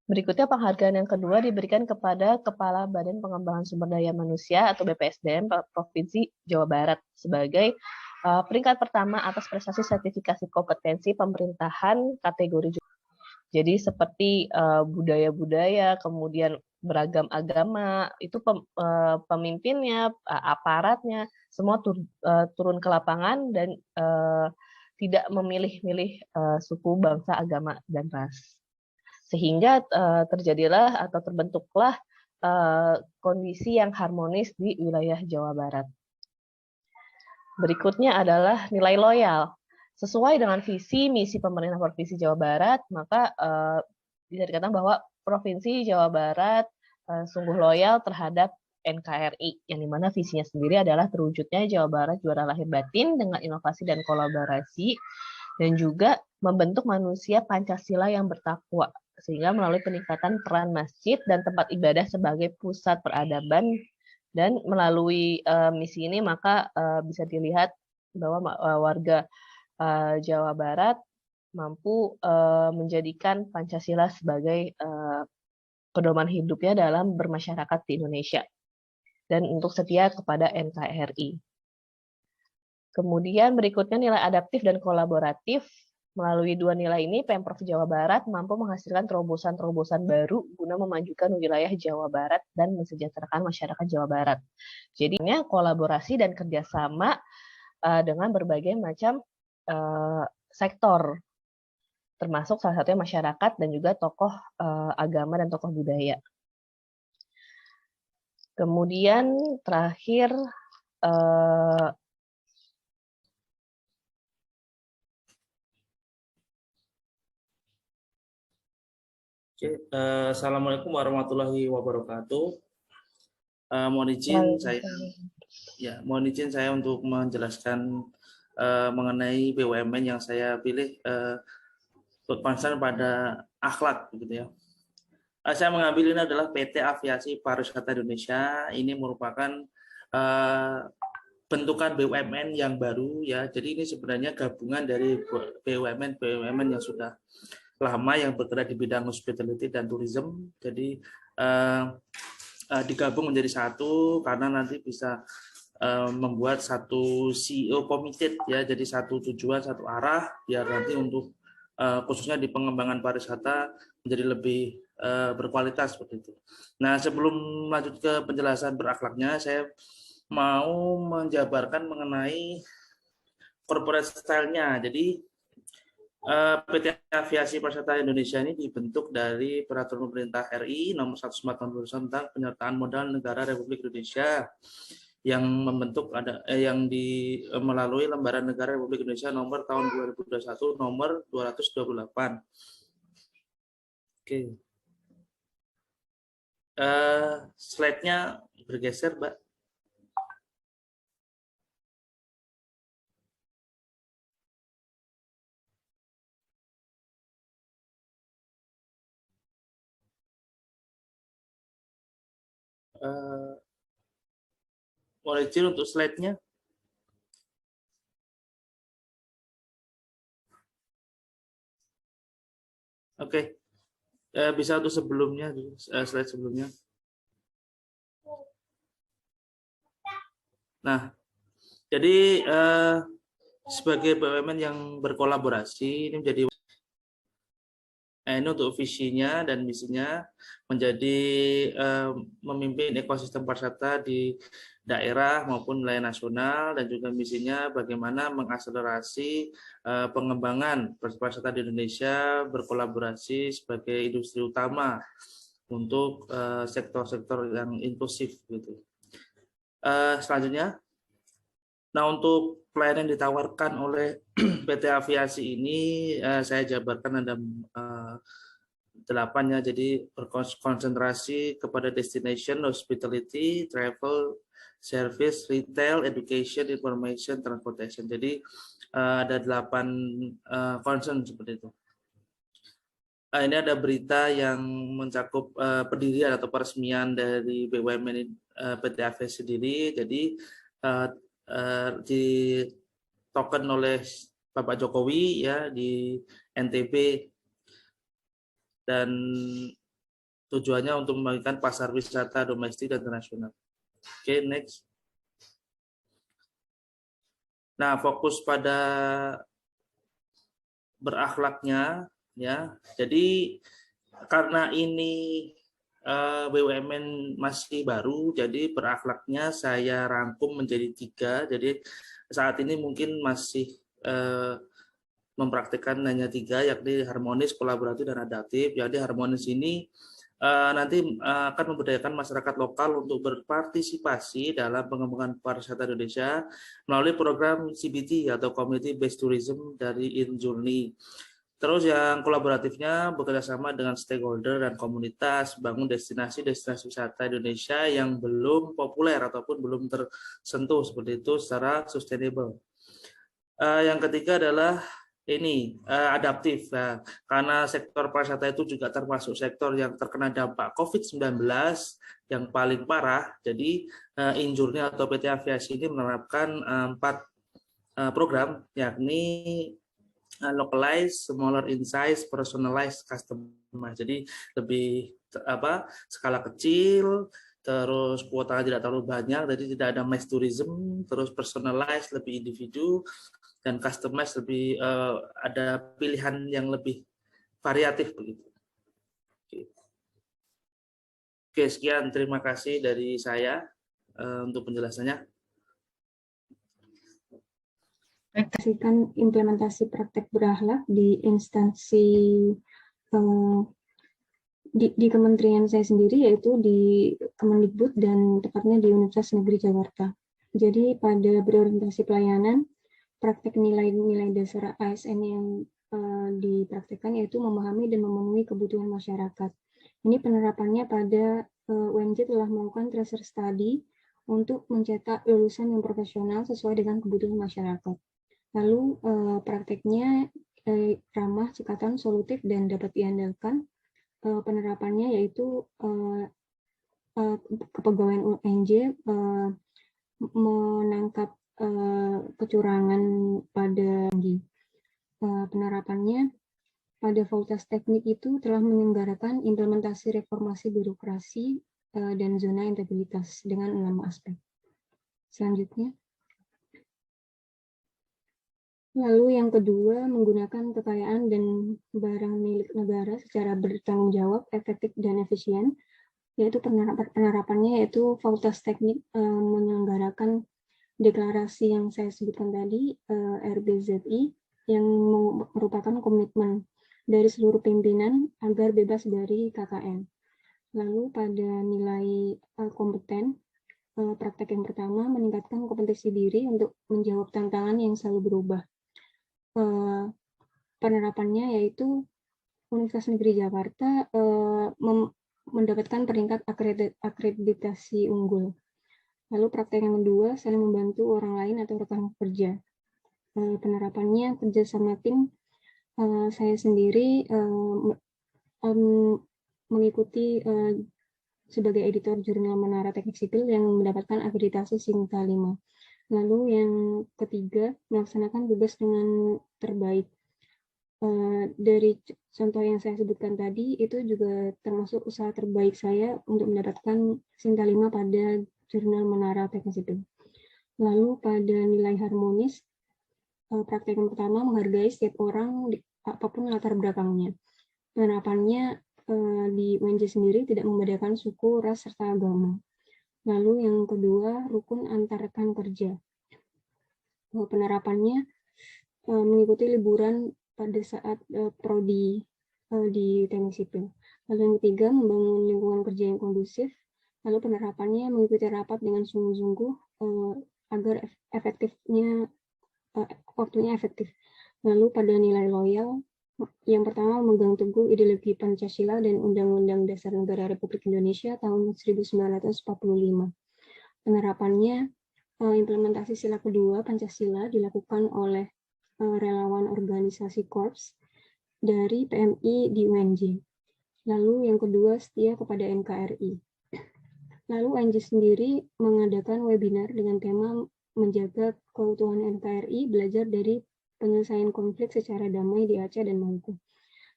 Berikutnya penghargaan yang kedua diberikan kepada Kepala Badan Pengembangan Sumber Daya Manusia atau BPSDM Provinsi Jawa Barat sebagai peringkat pertama atas prestasi sertifikasi kompetensi pemerintahan kategori. Jadi seperti budaya-budaya, kemudian beragam agama, itu pemimpinnya, aparatnya, semua turun ke lapangan dan tidak memilih-milih suku, bangsa, agama, dan ras. Sehingga terjadilah atau terbentuklah kondisi yang harmonis di wilayah Jawa Barat. Berikutnya adalah nilai loyal. Sesuai dengan visi misi pemerintah Provinsi Jawa Barat, maka bisa dikatakan bahwa Provinsi Jawa Barat sungguh loyal terhadap NKRI, yang dimana visinya sendiri adalah terwujudnya Jawa Barat juara lahir batin dengan inovasi dan kolaborasi, dan juga membentuk manusia Pancasila yang bertakwa, sehingga melalui peningkatan peran masjid dan tempat ibadah sebagai pusat peradaban. Dan melalui misi ini maka bisa dilihat bahwa warga Jawa Barat mampu menjadikan Pancasila sebagai pedoman hidupnya dalam bermasyarakat di Indonesia dan untuk setia kepada NKRI. Kemudian berikutnya nilai adaptif dan kolaboratif. Melalui dua nilai ini, Pemprov Jawa Barat mampu menghasilkan terobosan-terobosan baru guna memajukan wilayah Jawa Barat dan mensejahterakan masyarakat Jawa Barat. Jadinya kolaborasi dan kerjasama dengan berbagai macam sektor, termasuk salah satunya masyarakat dan juga tokoh agama dan tokoh budaya. Kemudian terakhir, Assalamualaikum warahmatullahi wabarakatuh. Mohon izin saya untuk menjelaskan mengenai BUMN yang saya pilih concern pada akhlak, gitu ya. Saya mengambil ini adalah PT Aviasi Pariwisata Indonesia. Ini merupakan bentukan BUMN yang baru, ya. Jadi ini sebenarnya gabungan dari BUMN yang sudah lama yang bergerak di bidang hospitality dan tourism. Jadi digabung menjadi satu karena nanti bisa membuat satu CEO committed, ya. Jadi satu tujuan, satu arah, biar nanti untuk khususnya di pengembangan pariwisata menjadi lebih berkualitas seperti itu. Nah, sebelum lanjut ke penjelasan berakhlaknya, saya mau menjabarkan mengenai corporate style-nya. Jadi PT Aviasi Pariwisata Indonesia ini dibentuk dari Peraturan Pemerintah RI Nomor 1 Tahun 2000 tentang penyertaan modal negara Republik Indonesia yang membentuk melalui Lembaran Negara Republik Indonesia Nomor Tahun 2021 Nomor 228. Oke. Slide-nya bergeser, Mbak. Mohon izin untuk slide-nya. Oke. Bisa untuk sebelumnya, slide sebelumnya. Nah, jadi sebagai BUMN yang berkolaborasi, ini menjadi ini untuk visinya dan misinya menjadi memimpin ekosistem pariwisata di daerah maupun wilayah nasional, dan juga misinya bagaimana mengakselerasi pengembangan pariwisata di Indonesia berkolaborasi sebagai industri utama untuk sektor-sektor yang inklusif, gitu. Selanjutnya, nah untuk pelayanan yang ditawarkan oleh PT Aviasi ini saya jabarkan ada 8, ya. Jadi berkonsentrasi kepada destination, hospitality, travel, service, retail, education, information, transportation. Jadi ada 8 concern seperti itu. Ini ada berita yang mencakup pendirian atau peresmian dari BUMN PT Aviasi sendiri. Jadi di token oleh Bapak Jokowi, ya, di NTB, dan Tujuannya untuk membagikan pasar wisata domestik dan internasional. Oke, next. Nah, fokus pada berakhlaknya, ya. Jadi karena ini BUMN masih baru, jadi berakhlaknya saya rangkum menjadi 3. Jadi saat ini mungkin masih mempraktikkan hanya 3, yakni harmonis, kolaboratif, dan adaptif. Jadi harmonis ini nanti akan memberdayakan masyarakat lokal untuk berpartisipasi dalam pengembangan pariwisata Indonesia melalui program CBT atau Community Based Tourism dari InJourney. Terus yang kolaboratifnya bekerjasama dengan stakeholder dan komunitas, bangun destinasi-destinasi wisata Indonesia yang belum populer ataupun belum tersentuh seperti itu secara sustainable. Yang ketiga adalah ini adaptif. Nah, karena sektor pariwisata itu juga termasuk sektor yang terkena dampak COVID-19 yang paling parah. Jadi InJourney atau PT Aviasi ini menerapkan 4 program, yakni localized, smaller in size, personalized, customized. Jadi lebih skala kecil, terus kuotanya tidak terlalu banyak, jadi tidak ada mass tourism, terus personalized, lebih individu, dan customized, lebih ada pilihan yang lebih variatif begitu. Oke, sekian, terima kasih dari saya untuk penjelasannya. Aplikasikan implementasi praktek berakhlak di instansi di kementerian saya sendiri, yaitu di Kemendikbud dan tepatnya di Universitas Negeri Jakarta. Jadi pada berorientasi pelayanan, praktek nilai-nilai dasar ASN yang dipraktekkan yaitu memahami dan memenuhi kebutuhan masyarakat. Ini penerapannya pada UNJ telah melakukan tracer study untuk mencetak lulusan yang profesional sesuai dengan kebutuhan masyarakat. Lalu prakteknya ramah, cekatan, solutif, dan dapat diandalkan. Penerapannya yaitu kepegawaian UNJ menangkap kecurangan pada penerapannya pada Fakultas Teknik itu telah menyelenggarakan implementasi reformasi birokrasi dan zona integritas dengan 6 aspek. Selanjutnya. Lalu yang kedua, menggunakan kekayaan dan barang milik negara secara bertanggung jawab, efektif, dan efisien, yaitu penerapannya yaitu Fakultas Teknik menyelenggarakan deklarasi yang saya sebutkan tadi, RBZI, yang merupakan komitmen dari seluruh pimpinan agar bebas dari KKN. Lalu pada nilai kompeten, praktek yang pertama meningkatkan kompetensi diri untuk menjawab tantangan yang selalu berubah. Penerapannya yaitu Universitas Negeri Jakarta mendapatkan peringkat akreditasi unggul. Lalu praktek yang kedua, saling membantu orang lain atau rekan kerja. Penerapannya kerjasama tim, saya sendiri mengikuti sebagai editor jurnal Menara Teknik Sipil yang mendapatkan akreditasi Sinta 5. Lalu yang ketiga, melaksanakan tugas dengan terbaik. Dari contoh yang saya sebutkan tadi, itu juga termasuk usaha terbaik saya untuk mendapatkan Sinta 5 pada jurnal Menara Teknik Sipil. Lalu pada nilai harmonis, praktek yang pertama menghargai setiap orang apapun latar belakangnya. Penerapannya di UNJ sendiri tidak membedakan suku, ras, serta agama. Lalu yang kedua, rukun antar rekan kerja. Penerapannya mengikuti liburan pada saat prodi di teknik sipil. Lalu yang ketiga, membangun lingkungan kerja yang kondusif. Lalu penerapannya mengikuti rapat dengan sungguh-sungguh agar waktunya efektif. Lalu pada nilai loyal, yang pertama memegang teguh ideologi Pancasila dan Undang-Undang Dasar Negara Republik Indonesia tahun 1945. Penerapannya, implementasi sila kedua Pancasila dilakukan oleh relawan organisasi Korps dari PMI di UNJ. Lalu yang kedua, setia kepada NKRI. Lalu UNJ sendiri mengadakan webinar dengan tema menjaga keutuhan NKRI, belajar dari penyelesaian konflik secara damai di Aceh dan Maluku.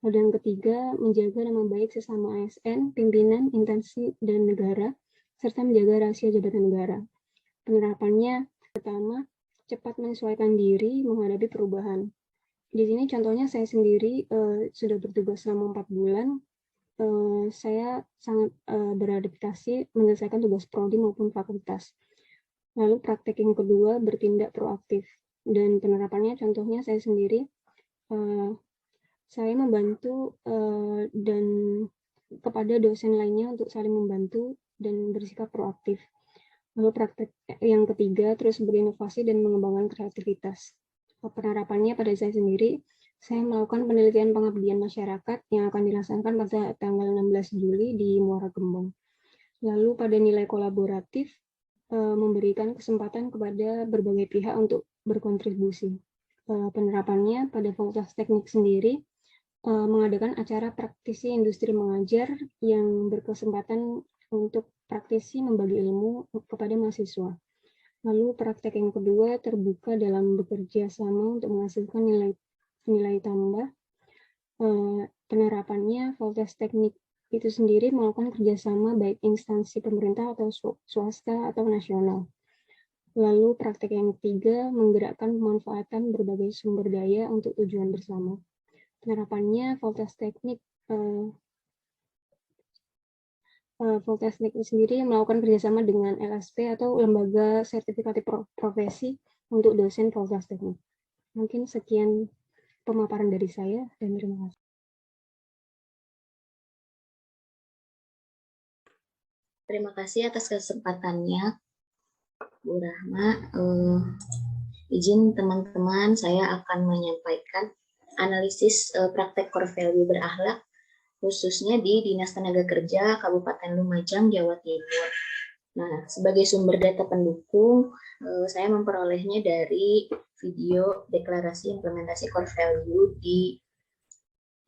Lalu yang ketiga, menjaga nama baik sesama ASN, pimpinan, instansi, dan negara, serta menjaga rahasia jabatan negara. Penerapannya, pertama, cepat menyesuaikan diri menghadapi perubahan. Di sini contohnya saya sendiri sudah bertugas selama 4 bulan. Saya sangat beradaptasi menyelesaikan tugas prodi maupun fakultas. Lalu praktek yang kedua, bertindak proaktif. Dan penerapannya contohnya saya sendiri, saya membantu dan kepada dosen lainnya untuk saling membantu dan bersikap proaktif. Lalu praktek yang ketiga, terus berinovasi dan mengembangkan kreativitas. Penerapannya pada saya sendiri, saya melakukan penelitian pengabdian masyarakat yang akan dilaksanakan pada tanggal 16 Juli di Muara Gembong. Lalu pada nilai kolaboratif, memberikan kesempatan kepada berbagai pihak untuk berkontribusi. Penerapannya pada Fakultas Teknik sendiri, mengadakan acara praktisi industri mengajar yang berkesempatan untuk praktisi membagi ilmu kepada mahasiswa. Lalu praktek yang kedua terbuka dalam bekerja sama untuk menghasilkan nilai tambah. Penerapannya Fakultas Teknik itu sendiri melakukan kerjasama baik instansi pemerintah atau swasta atau nasional. Lalu praktek yang ketiga menggerakkan pemanfaatan berbagai sumber daya untuk tujuan bersama. Penerapannya Fakultas Teknik sendiri melakukan kerjasama dengan LSP atau Lembaga Sertifikasi Profesi untuk dosen Fakultas Teknik. Mungkin sekian pemaparan dari saya dan terima kasih. Terima kasih atas kesempatannya, Bu Rahma. Izin teman-teman, saya akan menyampaikan analisis praktek core value berakhlak khususnya di Dinas Tenaga Kerja Kabupaten Lumajang, Jawa Timur. Nah, sebagai sumber data pendukung, saya memperolehnya dari video deklarasi implementasi core value di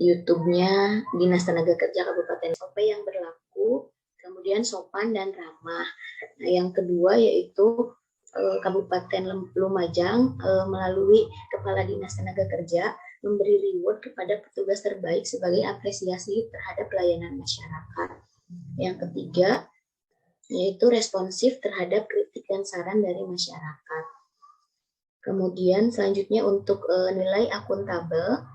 YouTube-nya Dinas Tenaga Kerja Kabupaten SOP yang berlaku, kemudian sopan dan ramah. Nah, yang kedua yaitu Kabupaten Lumajang melalui Kepala Dinas Tenaga Kerja memberi reward kepada petugas terbaik sebagai apresiasi terhadap pelayanan masyarakat. Yang ketiga, yaitu responsif terhadap kritik dan saran dari masyarakat. Kemudian selanjutnya untuk nilai akuntabel,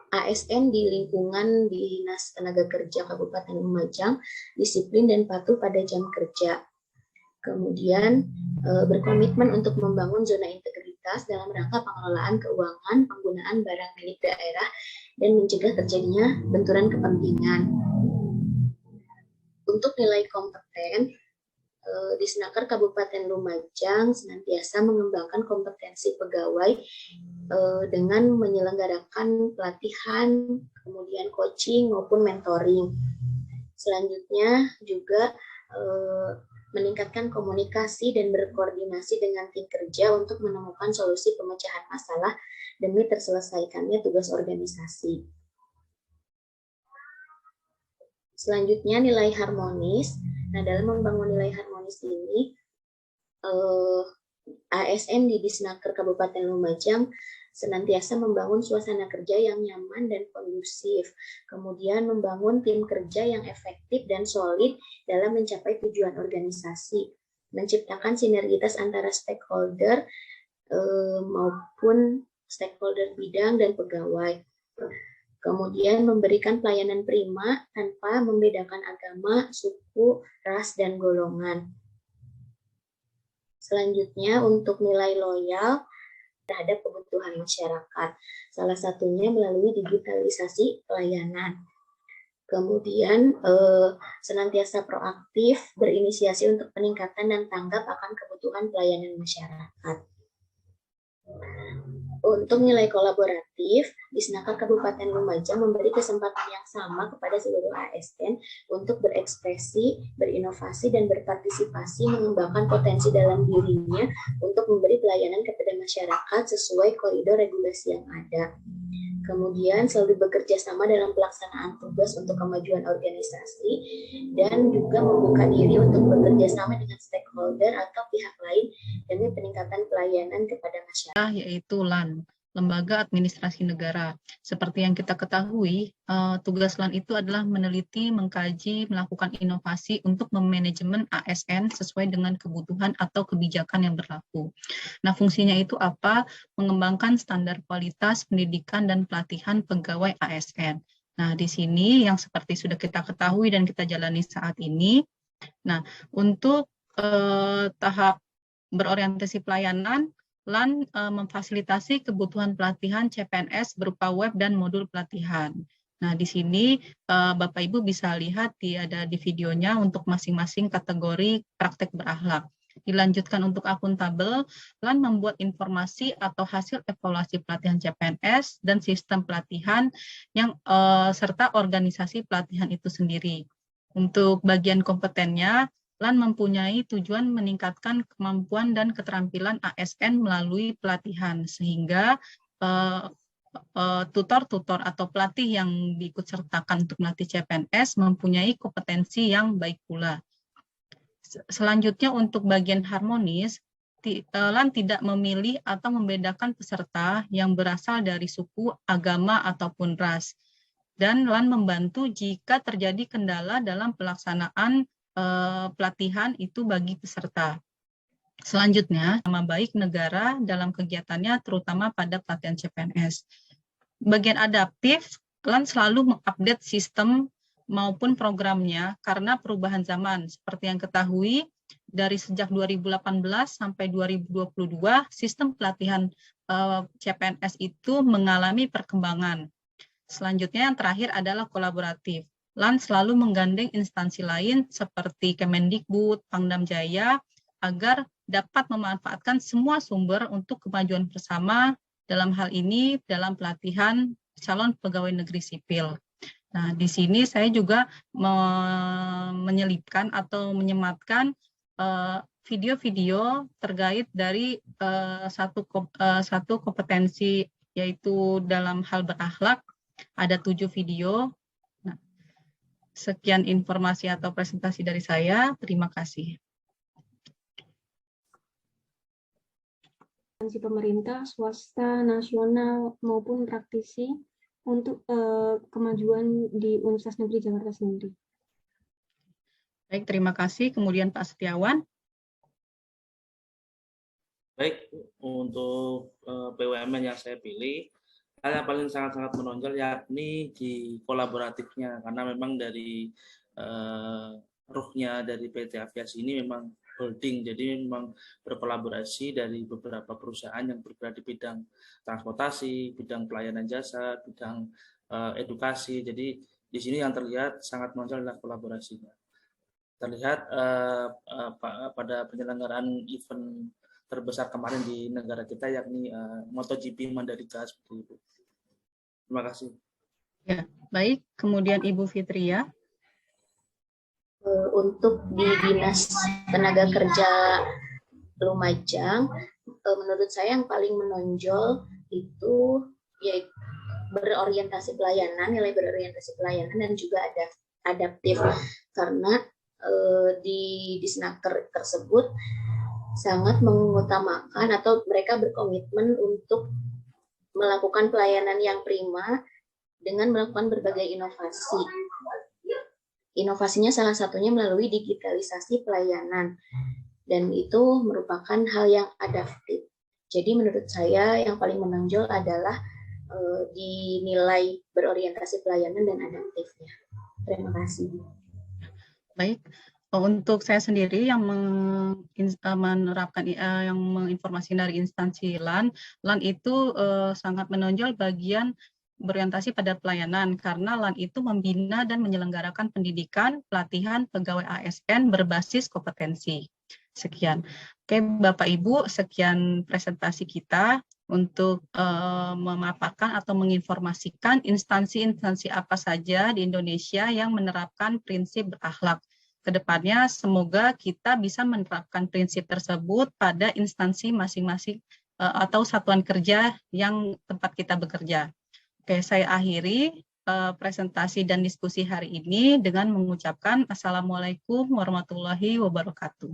ASN di lingkungan Dinas Tenaga Kerja Kabupaten Lumajang disiplin dan patuh pada jam kerja. Kemudian berkomitmen untuk membangun zona integritas dalam rangka pengelolaan keuangan, penggunaan barang milik daerah, dan mencegah terjadinya benturan kepentingan. Untuk nilai kompeten, Disnaker Kabupaten Lumajang senantiasa mengembangkan kompetensi pegawai dengan menyelenggarakan pelatihan, kemudian coaching maupun mentoring. Selanjutnya juga meningkatkan komunikasi dan berkoordinasi dengan tim kerja untuk menemukan solusi pemecahan masalah demi terselesaikannya tugas organisasi. Selanjutnya nilai harmonis. Nah, dalam membangun nilai harmonis ini, ASN di Disnaker Kabupaten Lumajang senantiasa membangun suasana kerja yang nyaman dan kondusif, kemudian membangun tim kerja yang efektif dan solid dalam mencapai tujuan organisasi, menciptakan sinergitas antara stakeholder maupun stakeholder bidang dan pegawai, kemudian memberikan pelayanan prima tanpa membedakan agama, suku, ras, dan golongan. Selanjutnya untuk nilai loyal terhadap kebutuhan masyarakat. Salah satunya melalui digitalisasi pelayanan. Kemudian senantiasa proaktif, berinisiasi untuk peningkatan dan tanggap akan kebutuhan pelayanan masyarakat. Untuk nilai kolaboratif, Disnaker Kabupaten Lumajang memberi kesempatan yang sama kepada seluruh ASN untuk berekspresi, berinovasi, dan berpartisipasi mengembangkan potensi dalam dirinya untuk memberi pelayanan kepada masyarakat sesuai koridor regulasi yang ada. Kemudian selalu bekerja sama dalam pelaksanaan tugas untuk kemajuan organisasi dan juga membuka diri untuk bekerja sama dengan stakeholder atau pihak lain demi peningkatan pelayanan kepada masyarakat. Yaitu LAN, lembaga administrasi negara. Seperti yang kita ketahui, tugas LAN itu adalah meneliti, mengkaji, melakukan inovasi untuk memanajemen ASN sesuai dengan kebutuhan atau kebijakan yang berlaku. Nah, fungsinya itu apa? Mengembangkan standar kualitas pendidikan dan pelatihan pegawai ASN. Nah, di sini yang seperti sudah kita ketahui dan kita jalani saat ini, nah, untuk tahap berorientasi pelayanan, LAN memfasilitasi kebutuhan pelatihan CPNS berupa web dan modul pelatihan. Nah, di sini Bapak Ibu bisa lihat ada di videonya untuk masing-masing kategori praktek berakhlak. Dilanjutkan untuk akuntabel, LAN membuat informasi atau hasil evaluasi pelatihan CPNS dan sistem pelatihan yang serta organisasi pelatihan itu sendiri. Untuk bagian kompetennya, LAN mempunyai tujuan meningkatkan kemampuan dan keterampilan ASN melalui pelatihan, sehingga tutor-tutor atau pelatih yang diikutsertakan untuk melatih CPNS mempunyai kompetensi yang baik pula. Selanjutnya untuk bagian harmonis, LAN tidak memilih atau membedakan peserta yang berasal dari suku, agama, ataupun ras. Dan LAN membantu jika terjadi kendala dalam pelaksanaan pelatihan itu bagi peserta. Selanjutnya, nama baik negara dalam kegiatannya terutama pada pelatihan CPNS. Bagian adaptif, LAN selalu mengupdate sistem maupun programnya karena perubahan zaman. Seperti yang ketahui, dari sejak 2018 sampai 2022, sistem pelatihan CPNS itu mengalami perkembangan. Selanjutnya yang terakhir adalah kolaboratif. LAN selalu menggandeng instansi lain seperti Kemendikbud, Pangdam Jaya, agar dapat memanfaatkan semua sumber untuk kemajuan bersama, dalam hal ini dalam pelatihan calon pegawai negeri sipil. Nah, di sini saya juga menyelipkan atau menyematkan video-video terkait dari satu kompetensi, yaitu dalam hal berakhlak. Ada 7 video. Sekian informasi atau presentasi dari saya. Terima kasih. Instansi pemerintah, swasta, nasional, maupun praktisi untuk kemajuan di Universitas Negeri Jakarta sendiri. Baik, terima kasih. Kemudian Pak Setiawan. Baik, untuk BUMN yang saya pilih, hal yang paling sangat-sangat menonjol yakni di kolaboratifnya, karena memang dari ruhnya dari PT Aviasi ini memang holding, jadi memang berkolaborasi dari beberapa perusahaan yang bergerak di bidang transportasi, bidang pelayanan jasa, bidang edukasi. Jadi di sini yang terlihat sangat menonjol adalah kolaborasinya. Terlihat pada penyelenggaraan event terbesar kemarin di negara kita, yakni MotoGP Mandalika, seperti itu. Terima kasih. Ya, baik. Kemudian Ibu Fitria. Untuk di Dinas Tenaga Kerja Lumajang, menurut saya yang paling menonjol itu yaitu berorientasi pelayanan, nilai berorientasi pelayanan, dan juga adaptif, karena di Disnaker tersebut sangat mengutamakan atau mereka berkomitmen untuk melakukan pelayanan yang prima dengan melakukan berbagai inovasi. Inovasinya salah satunya melalui digitalisasi pelayanan, dan itu merupakan hal yang adaptif. Jadi menurut saya yang paling menonjol adalah di nilai berorientasi pelayanan dan adaptifnya. Terima kasih. Baik. Untuk saya sendiri yang menerapkan yang menginformasi dari instansi LAN itu sangat menonjol bagian berorientasi pada pelayanan, karena LAN itu membina dan menyelenggarakan pendidikan, pelatihan pegawai ASN berbasis kompetensi. Sekian. Oke, Bapak Ibu, sekian presentasi kita untuk memaparkan atau menginformasikan instansi-instansi apa saja di Indonesia yang menerapkan prinsip berakhlak. Kedepannya semoga kita bisa menerapkan prinsip tersebut pada instansi masing-masing atau satuan kerja yang tempat kita bekerja. Oke, saya akhiri presentasi dan diskusi hari ini dengan mengucapkan Assalamualaikum warahmatullahi wabarakatuh.